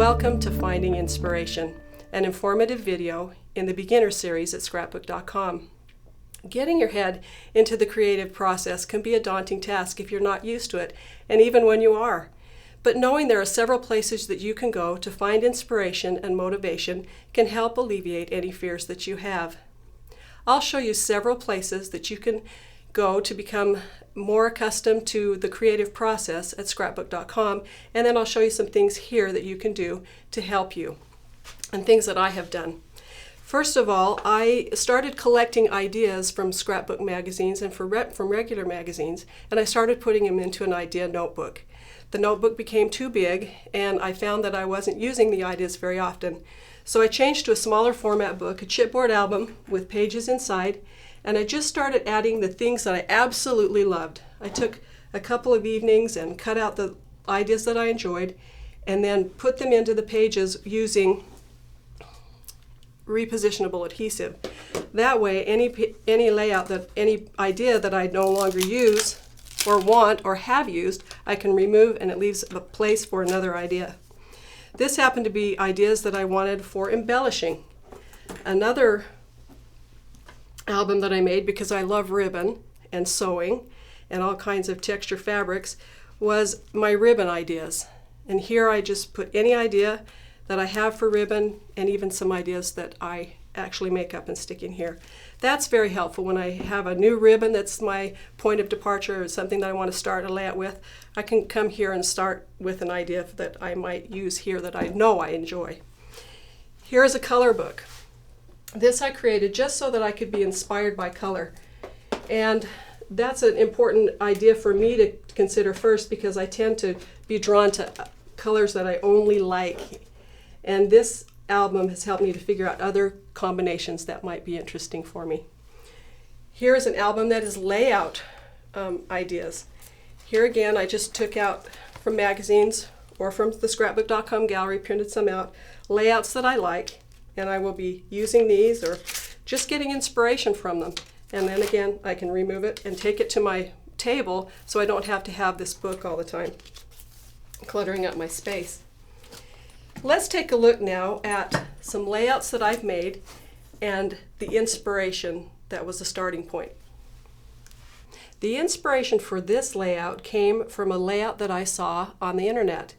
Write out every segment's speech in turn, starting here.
Welcome to Finding Inspiration, an informative video in the beginner series at Scrapbook.com. Getting your head into the creative process can be a daunting task if you're not used to it, and even when you are. But knowing there are several places that you can go to find inspiration and motivation can help alleviate any fears that you have. I'll show you several places that you can go to become more accustomed to the creative process at Scrapbook.com, and then I'll show you some things here that you can do to help you, and things that I have done. First of all, I started collecting ideas from scrapbook magazines and from regular magazines, and I started putting them into an idea notebook. The notebook became too big, and I found that I wasn't using the ideas very often. So I changed to a smaller format book, a chipboard album with pages inside, and I just started adding the things that I absolutely loved. I took a couple of evenings and cut out the ideas that I enjoyed, and then put them into the pages using repositionable adhesive. That way, any layout, any idea that I no longer use or want or have used, I can remove, and it leaves a place for another idea. This happened to be ideas that I wanted for embellishing. Another album that I made, because I love ribbon and sewing and all kinds of texture fabrics, was my ribbon ideas. And here I just put any idea that I have for ribbon, and even some ideas that I actually make up and stick in here. That's very helpful when I have a new ribbon that's my point of departure, or something that I want to start a layout with. I can come here and start with an idea that I might use here that I know I enjoy. Here's a color book. This I created just so that I could be inspired by color. And that's an important idea for me to consider first, because I tend to be drawn to colors that I only like. And this album has helped me to figure out other combinations that might be interesting for me. Here's an album that is layout ideas. Here again, I just took out from magazines or from the Scrapbook.com gallery, printed some out, layouts that I like, and I will be using these or just getting inspiration from them. And then again, I can remove it and take it to my table so I don't have to have this book all the time, cluttering up my space. Let's take a look now at some layouts that I've made and the inspiration that was the starting point. The inspiration for this layout came from a layout that I saw on the internet.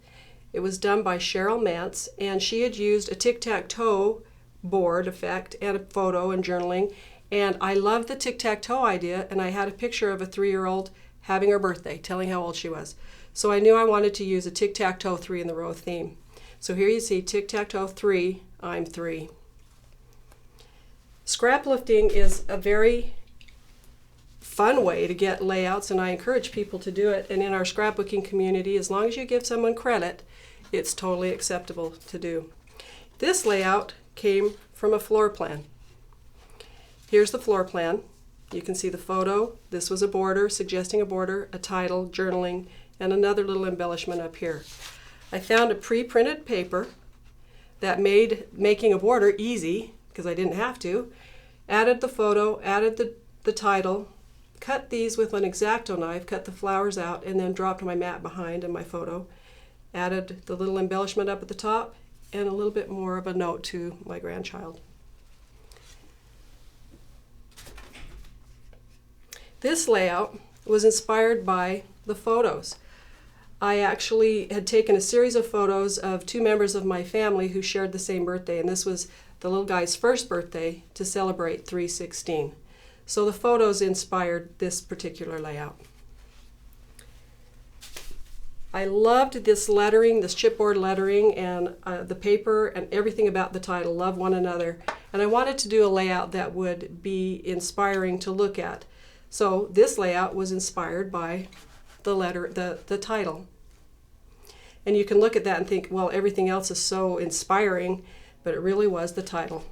It was done by Cheryl Mance, and she had used a tic-tac-toe board effect and a photo and journaling, and I loved the tic-tac-toe idea, and I had a picture of a 3-year-old having her birthday, telling how old she was. So I knew I wanted to use a tic-tac-toe 3 in the row theme. So here you see tic-tac-toe 3, I'm 3. Scraplifting is a very fun way to get layouts, and I encourage people to do it. And in our scrapbooking community, as long as you give someone credit, it's totally acceptable to do. This layout came from a floor plan. Here's the floor plan. You can see the photo. This was a border, suggesting a border, a title, journaling, and another little embellishment up here. I found a pre-printed paper that made making a border easy, because I didn't have to. Added the photo, added the title, cut these with an X-Acto knife, cut the flowers out, and then dropped my mat behind and my photo. Added the little embellishment up at the top, and a little bit more of a note to my grandchild. This layout was inspired by the photos. I actually had taken a series of photos of 2 members of my family who shared the same birthday, and this was the little guy's first birthday to celebrate 3/16. So the photos inspired this particular layout. I loved this lettering, this chipboard lettering, and the paper and everything about the title, Love One Another. And I wanted to do a layout that would be inspiring to look at. So this layout was inspired by the title. And you can look at that and think, well, everything else is so inspiring, but it really was the title.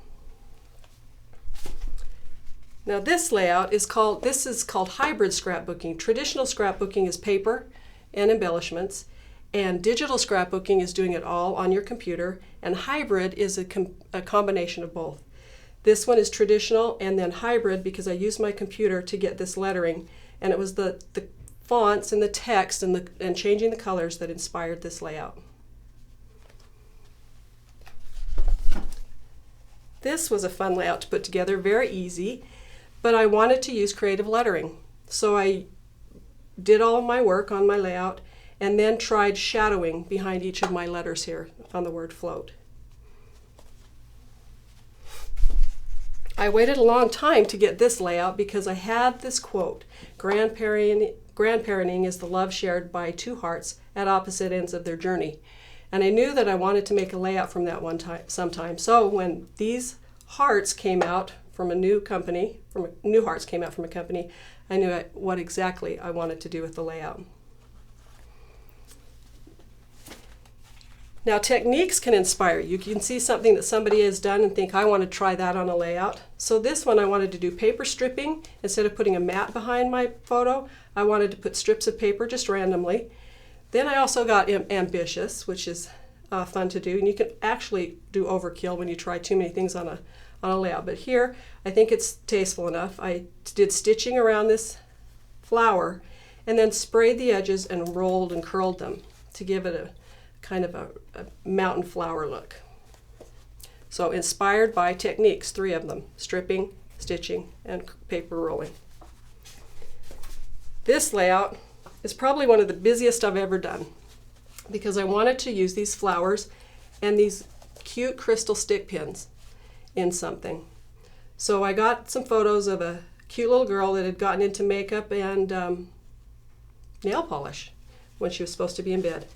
Now this layout is called hybrid scrapbooking. Traditional scrapbooking is paper and embellishments, and digital scrapbooking is doing it all on your computer, and hybrid is a combination of both. This one is traditional and then hybrid because I used my computer to get this lettering, and it was the fonts and the text and changing the colors that inspired this layout. This was a fun layout to put together, very easy, but I wanted to use creative lettering. So I did all of my work on my layout and then tried shadowing behind each of my letters here on the word float. I waited a long time to get this layout because I had this quote, grandparenting is the love shared by two hearts at opposite ends of their journey. And I knew that I wanted to make a layout from that sometime. So when these hearts came out from a new company, new hearts came out from a company, I knew what exactly I wanted to do with the layout. Now, techniques can inspire you. You can see something that somebody has done and think, I want to try that on a layout. So this one I wanted to do paper stripping. Instead of putting a mat behind my photo, I wanted to put strips of paper just randomly. Then I also got ambitious, which is fun to do. And you can actually do overkill when you try too many things on a layout. But here, I think it's tasteful enough. I did stitching around this flower and then sprayed the edges and rolled and curled them to give it a kind of a mountain flower look. So inspired by techniques, 3 of them: stripping, stitching, and paper rolling. This layout is probably one of the busiest I've ever done because I wanted to use these flowers and these cute crystal stick pins in something. So I got some photos of a cute little girl that had gotten into makeup and nail polish when she was supposed to be in bed,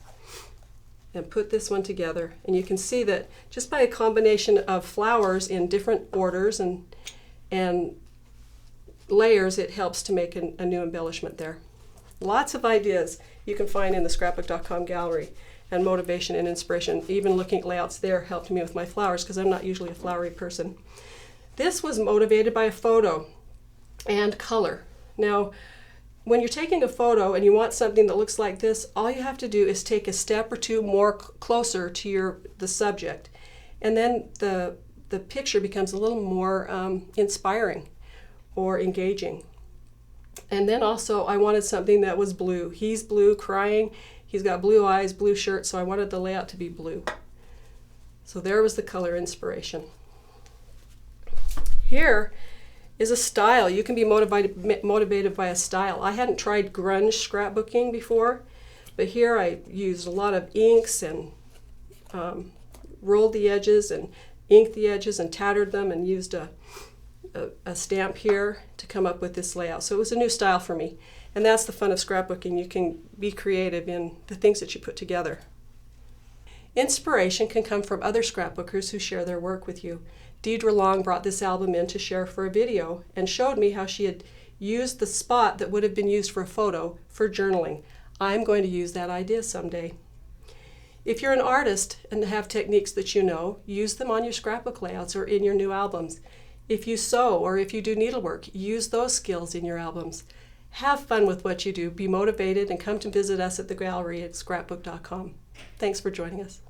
and put this one together. And you can see that just by a combination of flowers in different orders and layers, it helps to make a new embellishment there. Lots of ideas you can find in the Scrapbook.com gallery, and motivation and inspiration. Even looking at layouts there helped me with my flowers because I'm not usually a flowery person. This was motivated by a photo and color. Now, when you're taking a photo and you want something that looks like this, all you have to do is take a step or two more closer to the subject, and then the picture becomes a little more inspiring or engaging. And then also I wanted something that was blue. He's blue, crying. He's got blue eyes, blue shirt, so I wanted the layout to be blue. So there was the color inspiration. Here is a style. You can be motivated by a style. I hadn't tried grunge scrapbooking before, but here I used a lot of inks and rolled the edges and inked the edges and tattered them and used a stamp here to come up with this layout. So it was a new style for me. And that's the fun of scrapbooking. You can be creative in the things that you put together. Inspiration can come from other scrapbookers who share their work with you. Deidre Long brought this album in to share for a video and showed me how she had used the spot that would have been used for a photo for journaling. I'm going to use that idea someday. If you're an artist and have techniques that you know, use them on your scrapbook layouts or in your new albums. If you sew or if you do needlework, use those skills in your albums. Have fun with what you do, be motivated, and come to visit us at the gallery at Scrapbook.com. Thanks for joining us.